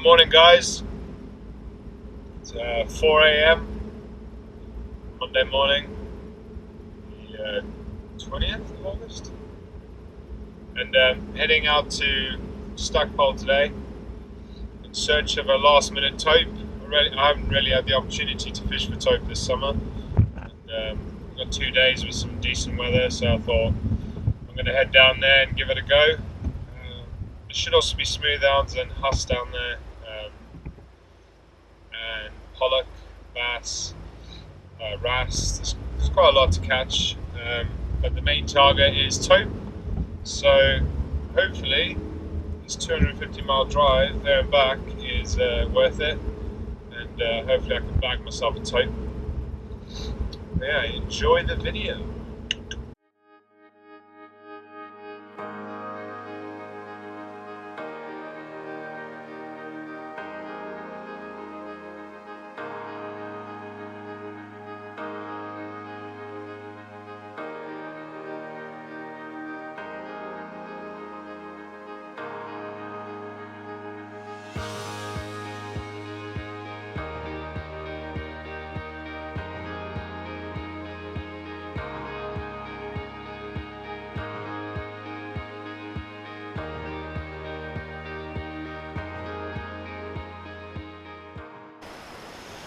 Morning guys, it's 4 a.m. Monday morning, the 20th of August, and heading out to Stackpole today in search of a last minute tope. I haven't really had the opportunity to fish for tope this summer, and got 2 days with some decent weather, so I thought I'm going to head down there and give it a go. There should also be smooth hounds and huss down there, and pollock, bass, wrasse. There's quite a lot to catch, but the main target is tope, so hopefully this 250-mile drive there and back is worth it, and hopefully I can bag myself a tope. But yeah, enjoy the video.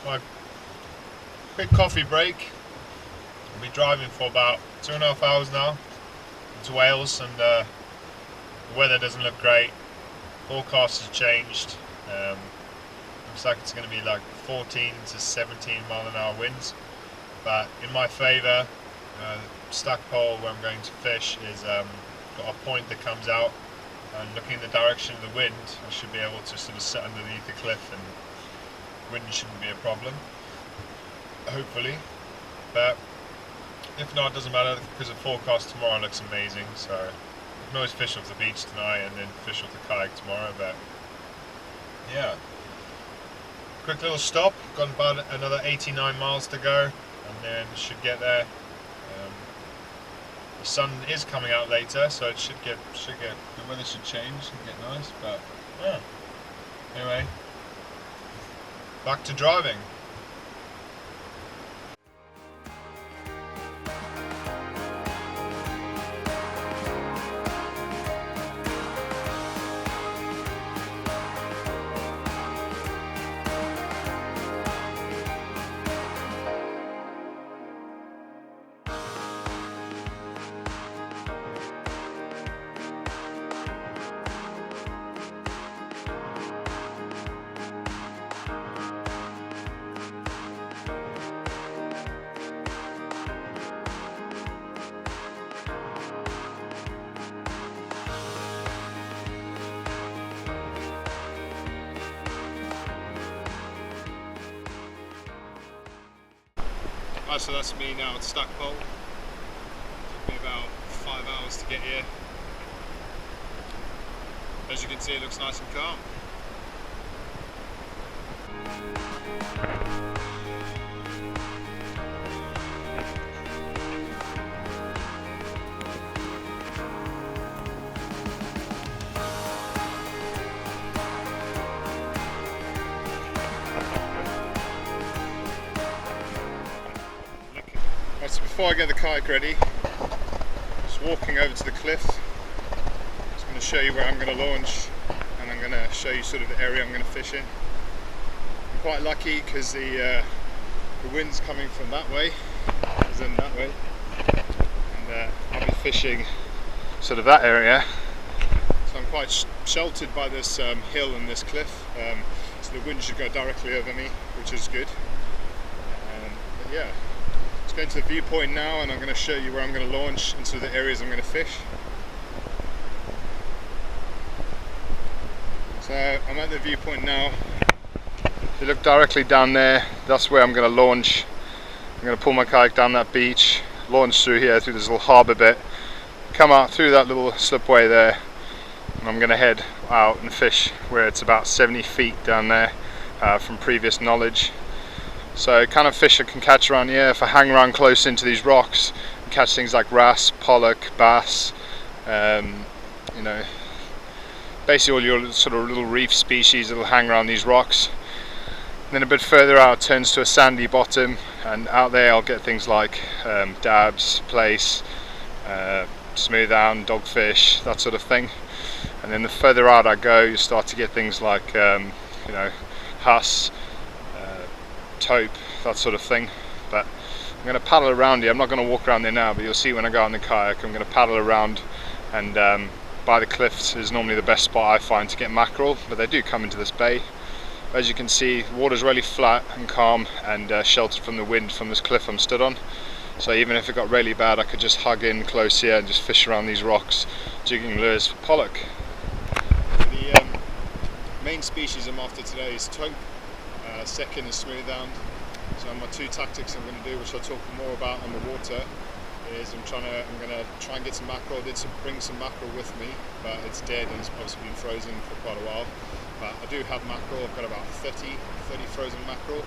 My quick coffee break. I'll be driving for about 2.5 hours now to Wales, and the weather doesn't look great. Forecast has changed. Looks like it's going to be like 14 to 17 mile an hour winds, but in my favour, Stackpole, where I'm going to fish, is got a point that comes out, and looking in the direction of the wind, I should be able to sort of sit underneath the cliff, and wind shouldn't be a problem, hopefully. But if not, it doesn't matter, because the forecast tomorrow looks amazing, so I can always fish off the beach tonight and then fish off the kayak tomorrow. But yeah, quick little stop, got about another 89 miles to go, and then should get there. The sun is coming out later, so it should get the weather should change and get nice. But yeah, anyway, back to driving. Right, so that's me now at Stackpole. Took me about 5 hours to get here. As you can see, it looks nice and calm. So before I get the kayak ready, just walking over to the cliff. Just going to show you where I'm going to launch, and I'm going to show you sort of the area I'm going to fish in. I'm quite lucky because the wind's coming from that way, as in that way, and I'll be fishing sort of that area. So I'm quite sheltered by this hill and this cliff, so the wind should go directly over me, which is good. But yeah. Going to the viewpoint now, and I'm going to show you where I'm going to launch into the areas I'm going to fish. So I'm at the viewpoint now. If you look directly down there, that's where I'm going to launch. I'm going to pull my kayak down that beach, launch through here, through this little harbour bit, come out through that little slipway there, and I'm going to head out and fish where it's about 70 feet down there from previous knowledge. So kind of fish I can catch around here, if I hang around close into these rocks, and catch things like wrasse, pollock, bass, you know, basically all your sort of little reef species that will hang around these rocks. And then a bit further out it turns to a sandy bottom, and out there I'll get things like dabs, plaice, smoothhound, dogfish, that sort of thing. And then the further out I go, you start to get things like you know, huss, tope, that sort of thing. But I'm going to paddle around here. I'm not going to walk around there now, but you'll see when I go on the kayak I'm going to paddle around, and by the cliffs is normally the best spot I find to get mackerel, but they do come into this bay. As you can see, the water's really flat and calm and sheltered from the wind from this cliff I'm stood on. So even if it got really bad, I could just hug in close here and just fish around these rocks, jigging lures for pollock. The main species I'm after today is tope, second is smoothhound. So my two tactics I'm going to do, which I'll talk more about on the water, is I'm going to try and get some mackerel. I did bring some mackerel with me, but it's dead and it's obviously been frozen for quite a while. But I do have mackerel. I've got about 30 frozen mackerel.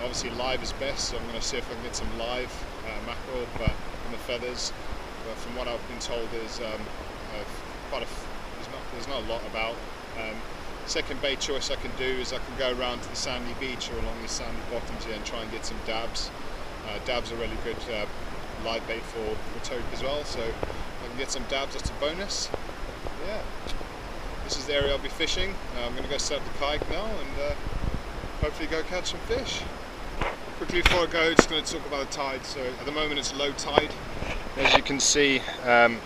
Obviously live is best, so I'm going to see if I can get some live mackerel, but on the feathers. But from what I've been told, there's not a lot about. Second bait choice I can do is I can go around to the sandy beach or along these sandy bottoms here and try and get some dabs. Dabs are really good live bait for tope as well, so if I can get some dabs, that's a bonus. Yeah. This is the area I'll be fishing. I'm going to go set up the kayak now and hopefully go catch some fish. Quickly before I go, just going to talk about the tide. So at the moment it's low tide. As you can see, the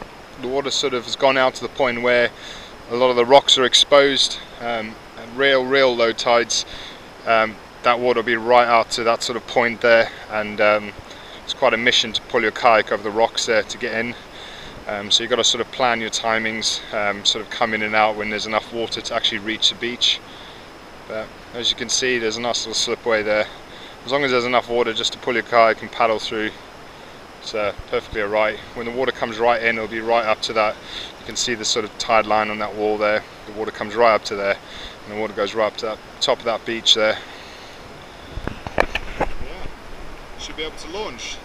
water sort of has gone out to the point where a lot of the rocks are exposed. At real low tides, that water will be right out to that sort of point there, and it's quite a mission to pull your kayak over the rocks there to get in. So you've got to sort of plan your timings, sort of come in and out when there's enough water to actually reach the beach. But as you can see, there's a nice little slipway there. As long as there's enough water just to pull your kayak and paddle through, it's perfectly alright. When the water comes right in, it'll be right up to that. You can see the sort of tide line on that wall there. The water comes right up to there, and the water goes right up to that top of that beach there. Yeah, should be able to launch.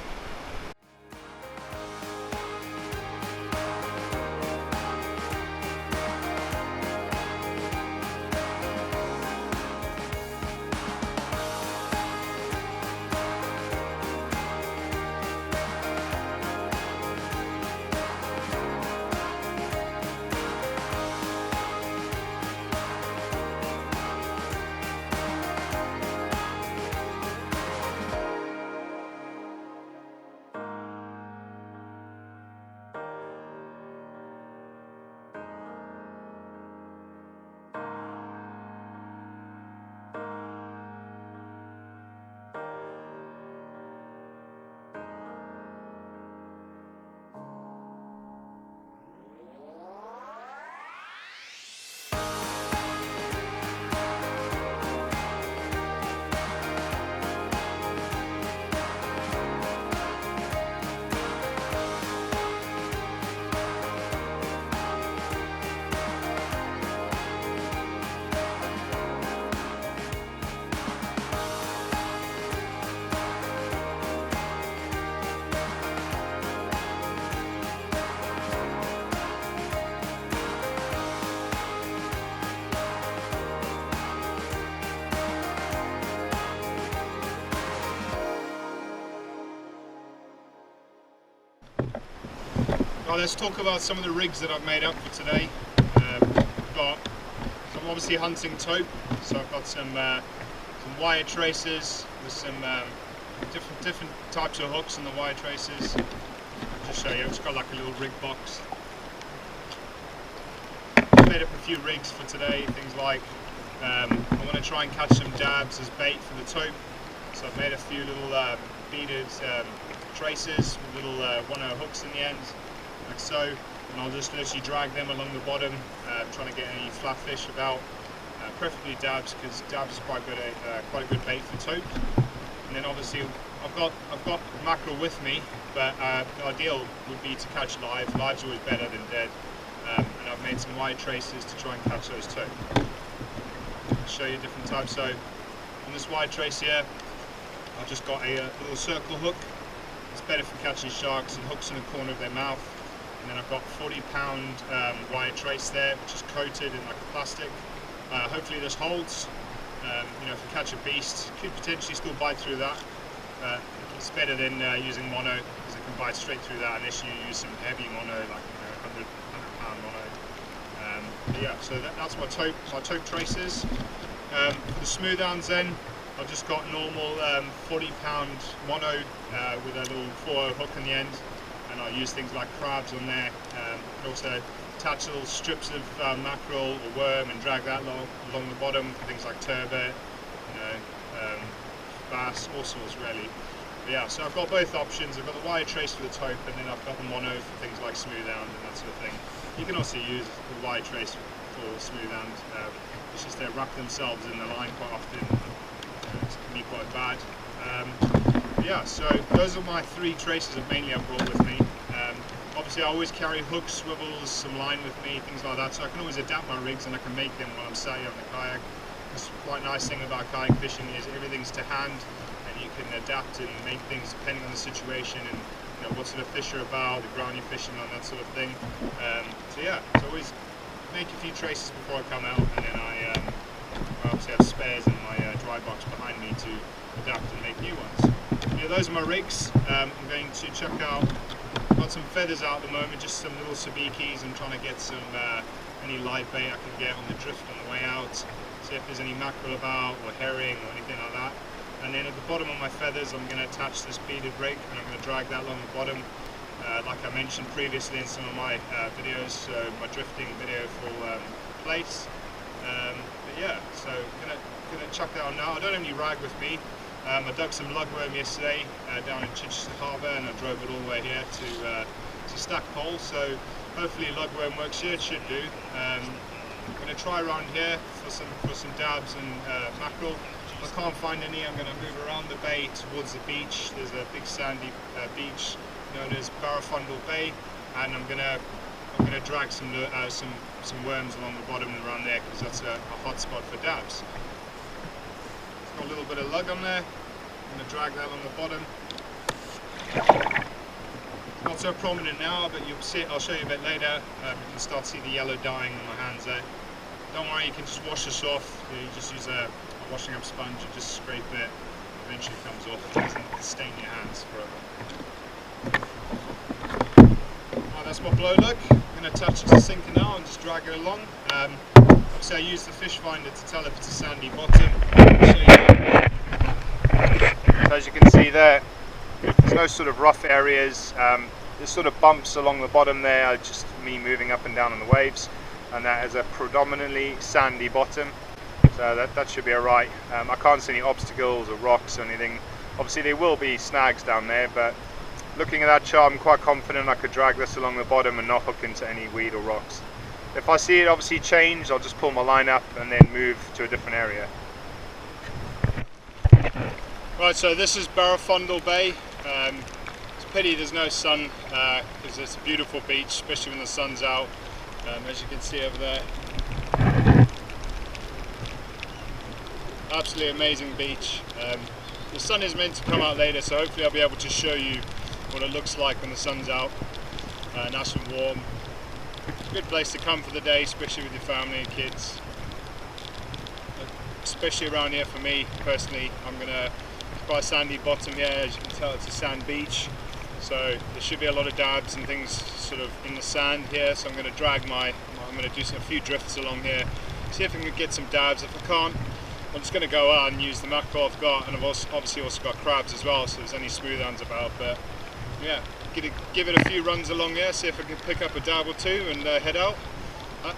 Well, let's talk about some of the rigs that I've made up for today. I'm obviously hunting tope, so I've got some wire traces with some different types of hooks on the wire traces. I'll just show you. It's got like a little rig box. I've made up a few rigs for today. Things like I want to try and catch some dabs as bait for the tope, so I've made a few little beaded traces with little 1/0 hooks in the end, like so, and I'll just literally drag them along the bottom, trying to get any flatfish about, preferably dabs, because dabs is quite a good bait for tope. And then obviously I've got mackerel with me, but the ideal would be to catch live. Live's always better than dead, and I've made some wire traces to try and catch those tope. I'll show you different types. So on this wire trace here, I've just got a little circle hook. It's better for catching sharks and hooks in the corner of their mouth. and then I've got 40-pound wire trace there, which is coated in like a plastic. Hopefully this holds. You know, if you catch a beast, you could potentially still bite through that. It's better than using mono, because it can bite straight through that unless you use some heavy mono, like 100-pound mono. Yeah, so that's my tope traces. For the smooth hands then, I've just got normal 40-pound mono with a little 4/0 hook in the end, and I'll use things like crabs on there. And also attach little strips of mackerel or worm and drag that along the bottom for things like turbot, you know, bass, all sorts really. But yeah, so I've got both options. I've got the wire trace for the tope, and then I've got the mono for things like smooth hound and that sort of thing. You can also use the wire trace for smooth hound. It's just they wrap themselves in the line quite often. It can be quite bad. Yeah, so those are my 3 traces that mainly I've brought with me. Obviously I always carry hooks, swivels, some line with me, things like that, so I can always adapt my rigs and I can make them while I'm sat here on the kayak. It's quite nice thing about kayak fishing is everything's to hand, and you can adapt and make things depending on the situation and, you know, what sort of fish are about, the ground you're fishing on, that sort of thing. So yeah, it's always make a few traces before I come out, and then I obviously have spares in my dry box behind me to adapt and make new ones. Yeah, those are my rigs. I'm going to check out, got some feathers out at the moment, just some little sabikis. I'm trying to get some any live bait I can get on the drift on the way out, see if there's any mackerel about or herring or anything like that. And then at the bottom of my feathers I'm going to attach this beaded rig, and I'm going to drag that along the bottom, like I mentioned previously in some of my videos, so my drifting video for place. But yeah, so gonna chuck that on now. I don't have any rag with me. I dug some lugworm yesterday down in Chichester Harbour, and I drove it all the way here to Stackpole, so hopefully lugworm works here. It should do. I'm going to try around here for some dabs and mackerel. If I can't find any, I'm going to move around the bay towards the beach. There's a big sandy beach known as Barafundle Bay, and I'm gonna drag some worms along the bottom and around there, because that's a hot spot for dabs. It's got a little bit of lug on there. I'm gonna drag that along the bottom. It's not so prominent now, but you'll see it. I'll show you a bit later. You can start to see the yellow dyeing on my hands there. Don't worry, you can just wash this off. You just use a washing up sponge and just scrape it. Eventually it comes off. It doesn't stain your hands forever. That's my blow lug. I'm going to attach it to the sinker now and just drag it along. Obviously I use the fish finder to tell if it's a sandy bottom. So as you can see there, there's no sort of rough areas. There's sort of bumps along the bottom there, are just me moving up and down on the waves, and that is a predominantly sandy bottom. So that should be alright. I can't see any obstacles or rocks or anything. Obviously there will be snags down there, but looking at that chart, I'm quite confident I could drag this along the bottom and not hook into any weed or rocks. If I see it obviously change, I'll just pull my line up and then move to a different area. Right, so this is Barafundle Bay. It's a pity there's no sun, because it's a beautiful beach, especially when the sun's out, as you can see over there. Absolutely amazing beach. The sun is meant to come out later, so hopefully I'll be able to show you what it looks like when the sun's out, nice and warm. Good place to come for the day, especially with your family and kids. Especially around here for me personally, I'm gonna quite a sandy bottom here. As you can tell, it's a sand beach, so there should be a lot of dabs and things sort of in the sand here. So I'm gonna drag I'm gonna do a few drifts along here, see if I can get some dabs. If I can't, I'm just going to go out and use the mackerel I've got, and I've obviously also got crabs as well, so there's any smooth hands about. But yeah, give it a few runs along here, see if I can pick up a dab or two and head out.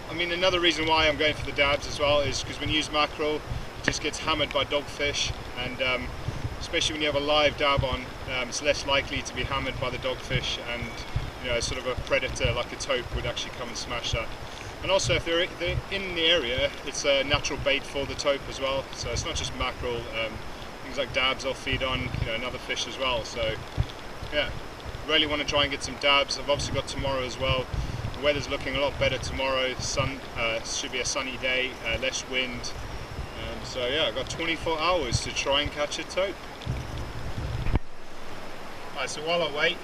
I mean, another reason why I'm going for the dabs as well is because when you use mackerel, it just gets hammered by dogfish, and especially when you have a live dab on, it's less likely to be hammered by the dogfish, and you know, sort of a predator like a tope would actually come and smash that. And also, if they're in the area, it's a natural bait for the tope as well. So it's not just mackerel, things like dabs I'll feed on, you know, another fish as well. So yeah, really want to try and get some dabs. I've obviously got tomorrow as well. The weather's looking a lot better tomorrow. The sun should be a sunny day, less wind. So yeah, I've got 24 hours to try and catch a tope. Alright, so while I wait,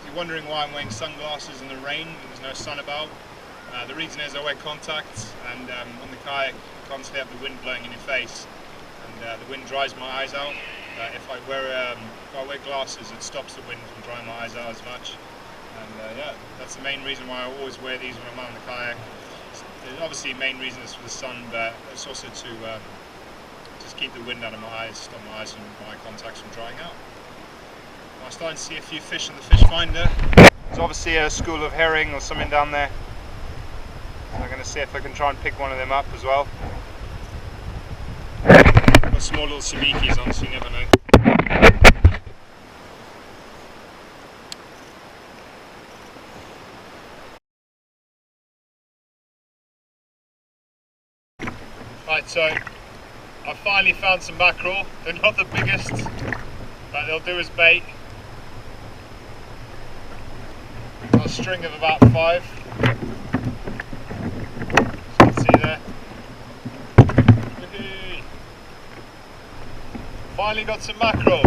If you're wondering why I'm wearing sunglasses in the rain and there's no sun about, the reason is I wear contacts, and on the kayak you constantly have the wind blowing in your face, and the wind dries my eyes out. If I wear glasses, it stops the wind from drying my eyes out as much. And yeah, that's the main reason why I always wear these when I'm out on the kayak. Obviously, the main reason is for the sun, but it's also to just keep the wind out of my eyes, stop my eyes and my contacts from drying out. I'm starting to see a few fish in the fish finder. There's obviously a school of herring or something down there. So I'm going to see if I can try and pick one of them up as well. Got small little sabikis on, so you never know. Right, so I finally found some mackerel. They're not the biggest, but they'll do as bait. Got a string of about 5. As you can see there. Finally got some mackerel.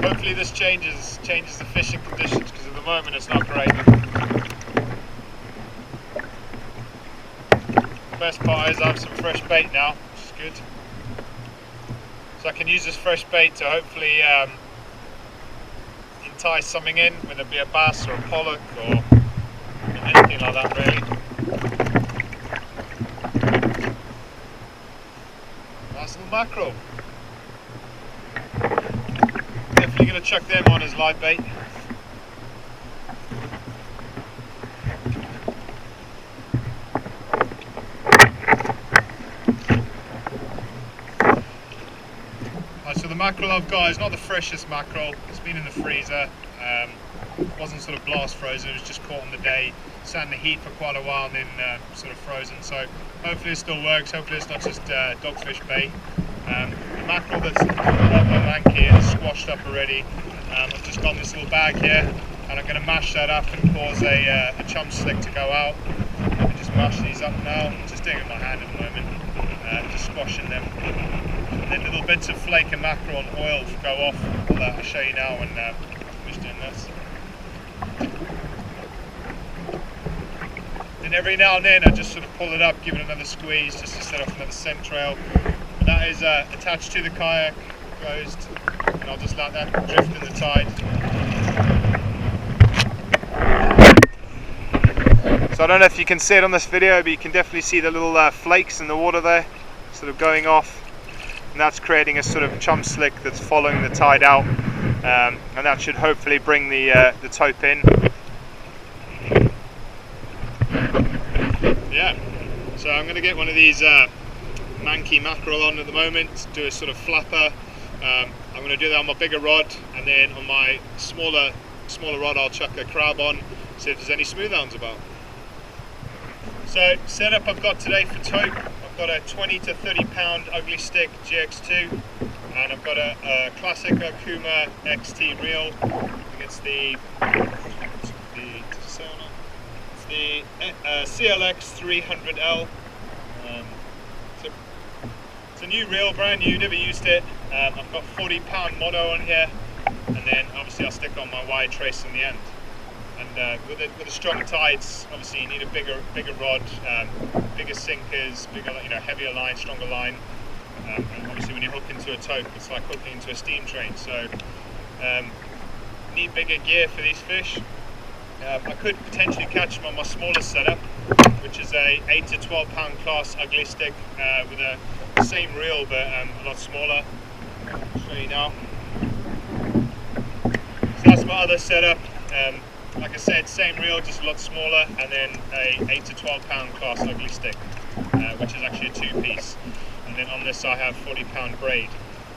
Hopefully this changes the fishing conditions, because at the moment it's not great. The best part is I have some fresh bait now, which is good. So I can use this fresh bait to hopefully entice something in, whether it be a bass or a pollock or anything like that really. Nice little mackerel. Definitely going to chuck them on as live bait. So the mackerel I've got is not the freshest mackerel. It's been in the freezer. Wasn't sort of blast frozen. It was just caught on the day. Sat in the heat for quite a while and then sort of frozen. So hopefully it still works. Hopefully it's not just dogfish bait. The mackerel that's on my manky is squashed up already. I've just got this little bag here, and I'm going to mash that up and cause a chum slick to go out. I can just mash these up now. I'm just doing it with my hand at the moment. Just squashing them. And then little bits of flake and mackerel and oil will go off. I'll show you now when I'm finished doing this. Then every now and then I just sort of pull it up, give it another squeeze just to set off another scent trail. And that is attached to the kayak, closed, and I'll just let that drift in the tide. So I don't know if you can see it on this video, but you can definitely see the little flakes in the water there, sort of going off. And that's creating a sort of chum slick that's following the tide out, and that should hopefully bring the tope in. Yeah, so I'm going to get one of these manky mackerel on at the moment, do a sort of flapper. I'm going to do that on my bigger rod, and then on my smaller rod I'll chuck a crab on, see if there's any smooth hounds about. So setup I've got today for tope, I've got a 20 to 30 pound ugly stick GX2, and I've got a classic Akuma XT reel. It's the CLX 300L. It's a new reel, brand new, never used it. I've got 40 pound mono on here, and then obviously I'll stick on my wide trace in the end. And with the strong tides, obviously you need a bigger rod, bigger sinkers, bigger, heavier line, stronger line. And obviously when you hook into a tope, it's like hooking into a steam train. So need bigger gear for these fish. I could potentially catch them on my smaller setup, which is a 8 to 12 pound class ugly stick with the same reel but a lot smaller. I'll show you now. So that's my other setup. Like I said, same reel, just a lot smaller, and then a 8 to 12 pound class ugly stick, which is actually a 2-piece. And then on this I have 40 pound braid.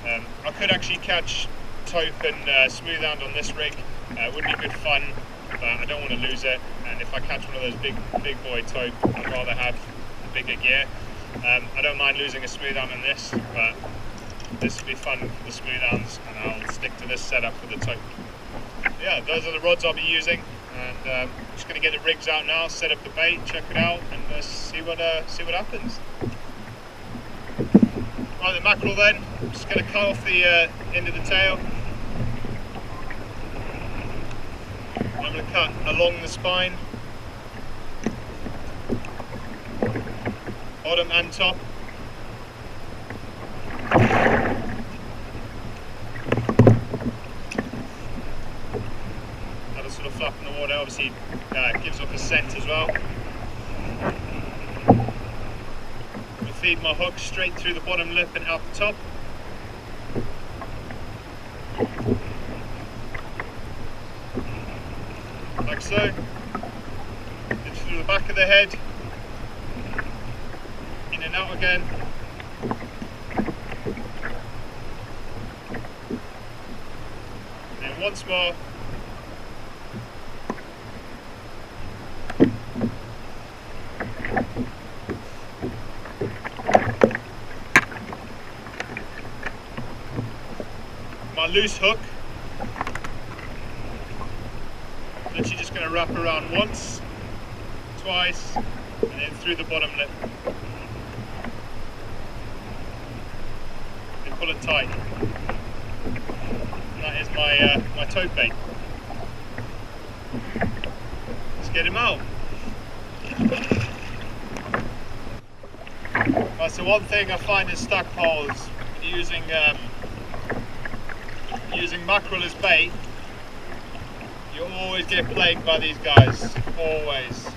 I could actually catch tope and smooth hound on this rig. It would be good fun, but I don't want to lose it. And if I catch one of those big boy tope, I'd rather have the bigger gear. I don't mind losing a smooth hound on this, but this would be fun for the smooth hounds, and I'll stick to this setup for the tope. Yeah, those are the rods I'll be using, and I'm just going to get the rigs out now, set up the bait, check it out, and see what happens. Right, the mackerel then, I'm just going to cut off the end of the tail. I'm going to cut along the spine, bottom and top. Have a sort of flap in the water, obviously gives off a scent as well. I'll feed my hook straight through the bottom lip and out the top. Like so. In through the back of the head. In and out again. And then once more. My loose hook. Literally just going to wrap around once, twice, and then through the bottom lip. And pull it tight. And that is my my tope bait. Let's get him out. Right, so one thing I find in Stackpole is using mackerel as bait. You always get plagued by these guys, always.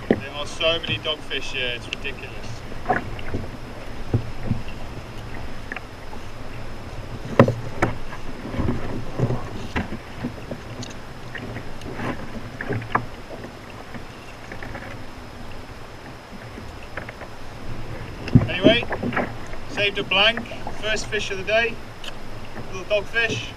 There are so many dogfish here, it's ridiculous. Anyway, saved a blank, first fish of the day, little dogfish.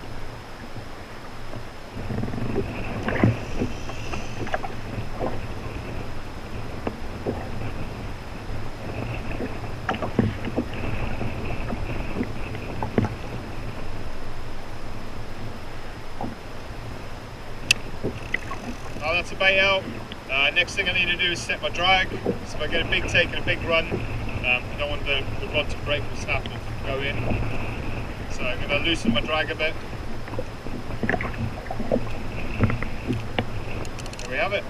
Now that's a bait out. Next thing I need to do is set my drag. So if I get a big take and a big run, I don't want the rod to break or snap or go in. So I'm going to loosen my drag a bit. There we have it.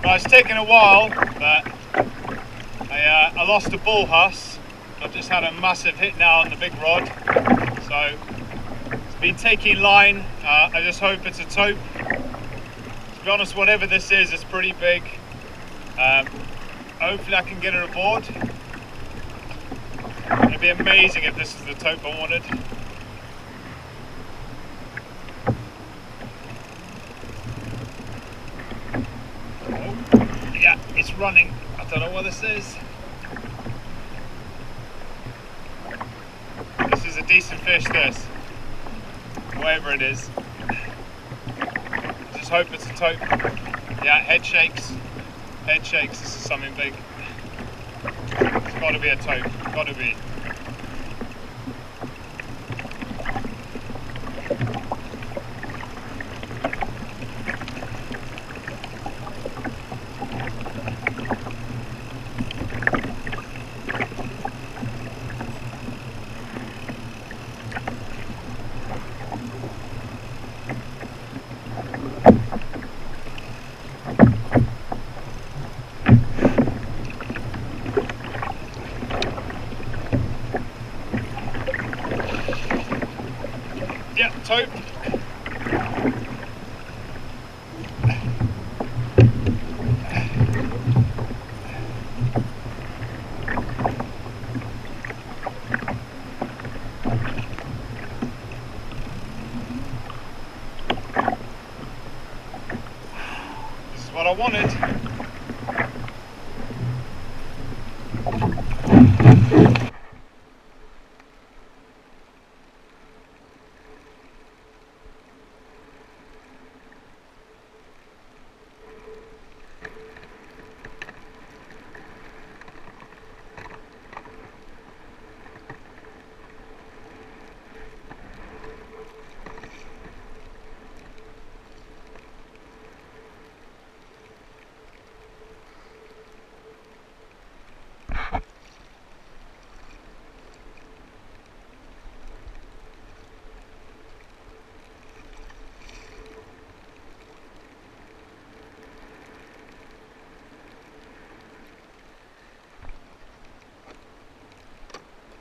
Well, it's taken a while, but I lost a bull huss. I've just had a massive hit now on the big rod, so it's been taking line. I just hope it's a tope. To be honest, whatever this is, it's pretty big. Hopefully I can get it aboard. It'd be amazing if this is the tope I wanted. Oh, yeah, it's running. I don't know what this is. This is a decent fish, this. Whatever it is. Just hope it's a tope. Yeah, head shakes. Head shakes, this is something big. It's gotta be a tope, gotta be. Yeah, tope. This is what I wanted.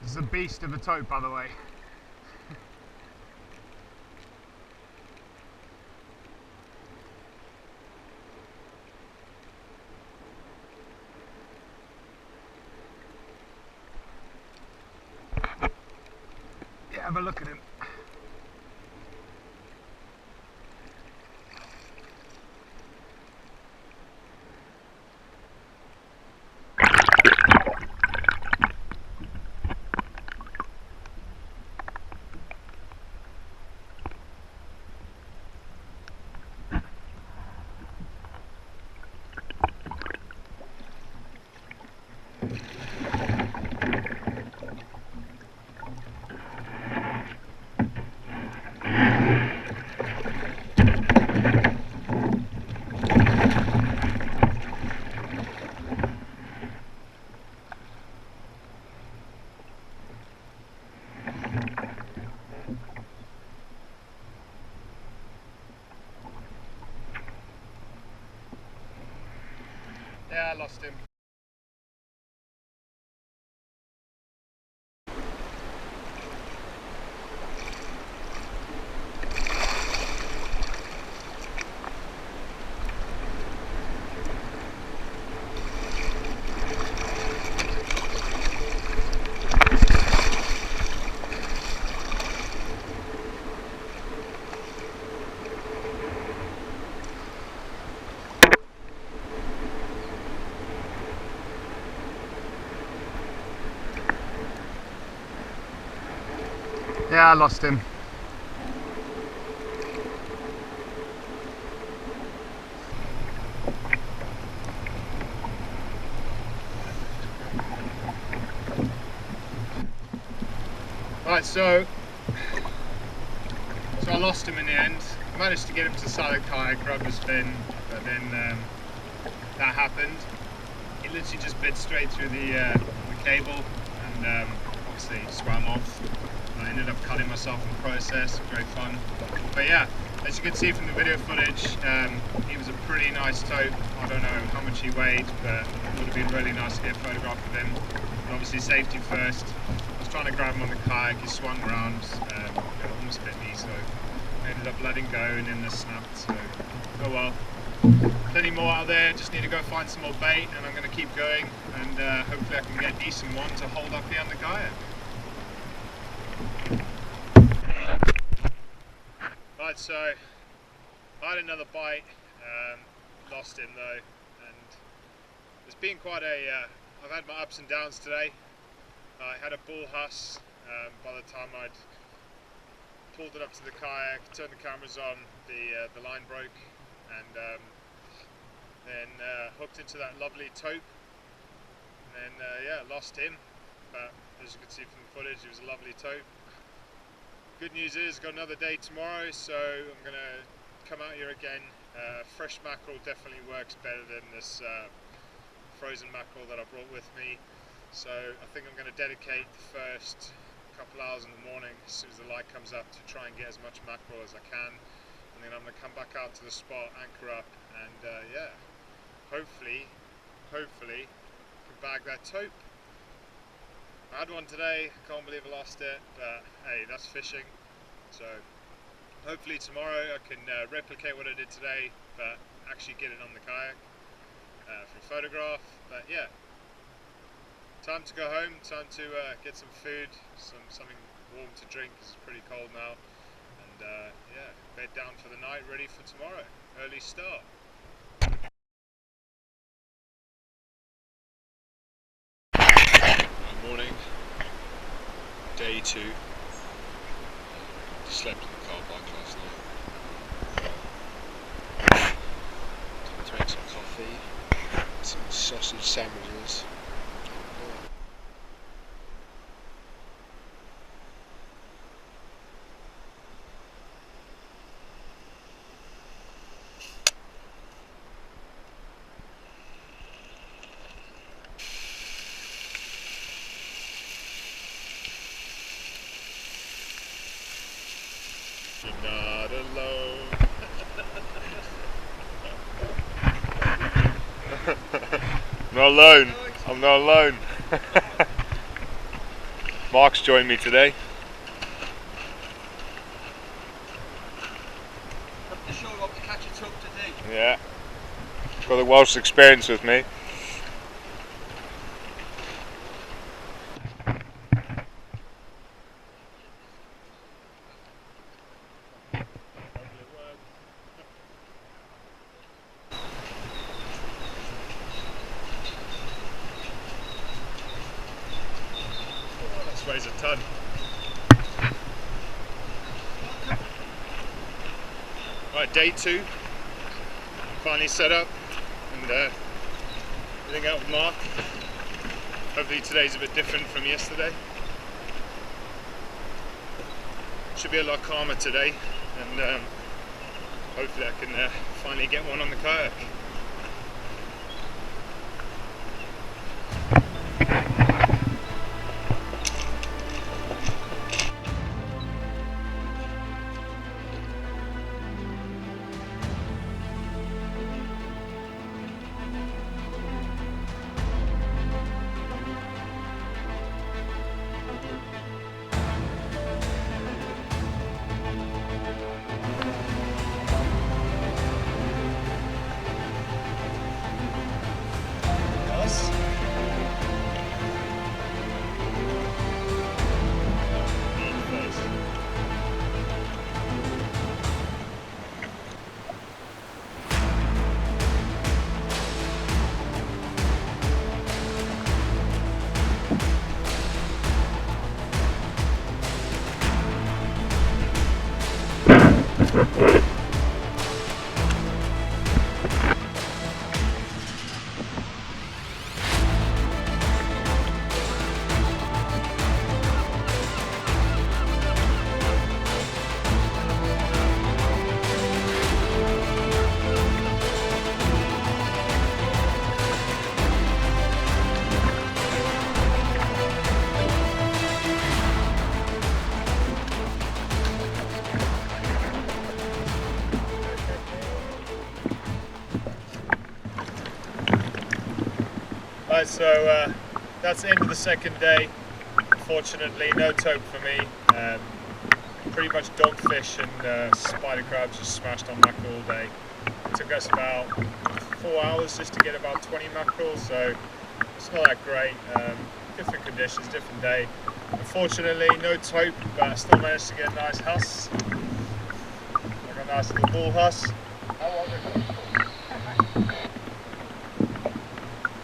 This is a beast of a tope, by the way. Yeah, have a look at him. Yeah, I lost him. Yeah, I lost him. Right, so I lost him in the end. I managed to get him to solid kayak, grab his fin, but then that happened. He literally just bit straight through the cable and obviously swam off. I ended up cutting myself in the process, great fun. But yeah, as you can see from the video footage, he was a pretty nice tope. I don't know how much he weighed, but it would have been really nice to get a photograph of him. And obviously safety first. I was trying to grab him on the kayak, he swung around, it almost bit me, so I ended up letting go and then this snapped, so oh well. Plenty more out there, just need to go find some more bait and I'm going to keep going and hopefully I can get a decent one to hold up behind the kayak. Right, so I had another bite, lost him though, and it's been quite a, I've had my ups and downs today. I had a bull huss by the time I'd pulled it up to the kayak, turned the cameras on, the line broke, and then hooked into that lovely tope, and then yeah, lost him, but as you can see from the footage, it was a lovely tope. Good news is, got another day tomorrow, so I'm going to come out here again. Fresh mackerel definitely works better than this frozen mackerel that I brought with me. So I think I'm going to dedicate the first couple hours in the morning as soon as the light comes up to try and get as much mackerel as I can. And then I'm going to come back out to the spot, anchor up, and yeah, hopefully can bag that tope. I had one today, can't believe I lost it, but hey, that's fishing. So hopefully tomorrow I can replicate what I did today, but actually get it on the kayak for a photograph. But yeah, time to go home, time to get some food, something warm to drink, 'cause it's pretty cold now. And yeah, bed down for the night, ready for tomorrow, early start. Morning, day 2. Slept in the car park last night. Time to make some coffee, some sausage sandwiches. You're not alone. I'm not alone. I'm not alone. Mark's joined me today. Not sure what to catch a tope today. Yeah, got the Welsh experience with me. Weighs a ton. Right, day 2. Finally set up and everything out with Mark. Hopefully today's a bit different from yesterday. Should be a lot calmer today, and hopefully I can finally get one on the kayak. Right, so that's the end of the second day. Unfortunately, no tope for me. Pretty much dogfish and spider crabs just smashed on mackerel all day. It took us about 4 hours just to get about 20 mackerel, so it's not that great. Different conditions, different day. Unfortunately, no tope, but I still managed to get a nice huss. I got a nice little bull huss.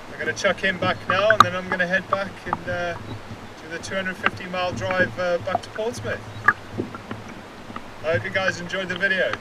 I'm going to chuck him back now, and then I'm going to head back and do the 250-mile drive back to Portsmouth. I hope you guys enjoyed the video.